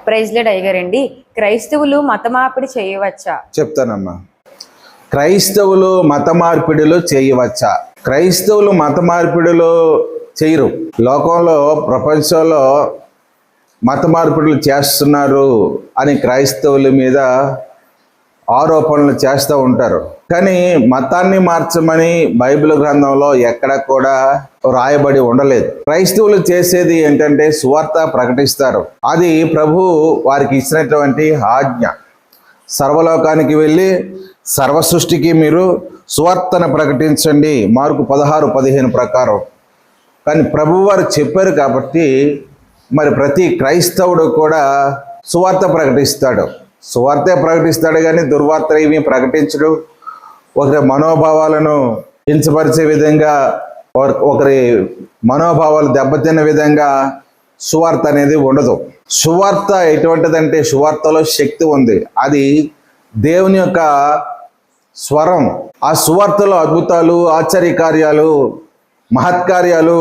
Praise lord అయ్యగారండి, క్రైస్తవులు మత మార్పిడి చేయవచ్చా? చెప్తానమ్మా. క్రైస్తవులు మత మార్పిడిలు చేయవచ్చా? క్రైస్తవులు మత మార్పిడిలు చేయరు. లోకంలో, ప్రపంచంలో మత మార్పిడులు చేస్తున్నారు అని క్రైస్తవుల మీద ఆరోపణలు చేస్తూ ఉంటారు. కానీ మతాన్ని మార్చమని బైబిల్ గ్రంథంలో ఎక్కడ కూడా రాయబడి ఉండలేదు. క్రైస్తవులు చేసేది ఏంటంటే సువార్త ప్రకటిస్తారు. అది ప్రభు వారికి ఇచ్చినటువంటి ఆజ్ఞ. సర్వలోకానికి వెళ్ళి సర్వ సృష్టికి మీరు సువార్తను ప్రకటించండి, మార్కు 16:15 ప్రకారం. కానీ ప్రభు వారు చెప్పారు కాబట్టి మరి ప్రతి క్రైస్తవుడు కూడా సువార్త ప్రకటిస్తాడు. సువార్తే ప్రకటిస్తాడు కానీ దుర్వార్త ఏమీ ప్రకటించడు. ఒకరి మనోభావాలను కించపరిచే విధంగా, ఒకరి మనోభావాలు దెబ్బతిన్న విధంగా సువార్త అనేది ఉండదు. సువార్త ఎటువంటిదంటే సువార్తలో శక్తి ఉంది. అది దేవుని యొక్క స్వరం. ఆ సువార్తలో అద్భుతాలు, ఆశ్చర్యకార్యాలు, మహత్కార్యాలు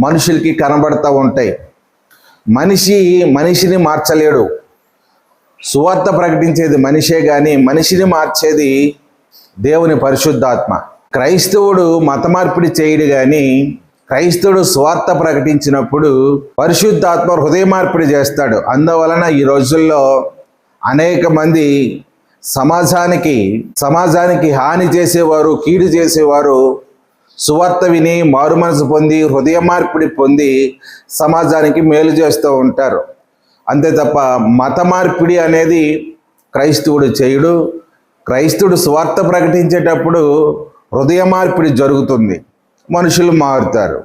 మనుషులకి కనబడతా ఉంటాయి. మనిషిని మార్చలేడు. సువార్త ప్రకటించేది మనిషే కానీ మనిషిని మార్చేది దేవుని పరిశుద్ధాత్మ. క్రైస్తవుడు మత మార్పిడి చేయడు కానీ క్రైస్తవుడు సువార్త ప్రకటించినప్పుడు పరిశుద్ధాత్మ హృదయ మార్పిడి చేస్తాడు. అందువలన ఈ రోజుల్లో అనేక మంది సమాజానికి హాని చేసేవారు, కీడు చేసేవారు సువార్త విని మారు మనసు పొంది హృదయ మార్పిడి పొంది సమాజానికి మేలు చేస్తూ ఉంటారు. అంతే తప్ప మత మార్పిడి అనేది క్రైస్తవుడు చేయడు. క్రైస్తవుడు సువార్త ప్రకటించేటప్పుడు హృదయ మార్పిడి జరుగుతుంది, మనుషులు మారుతారు.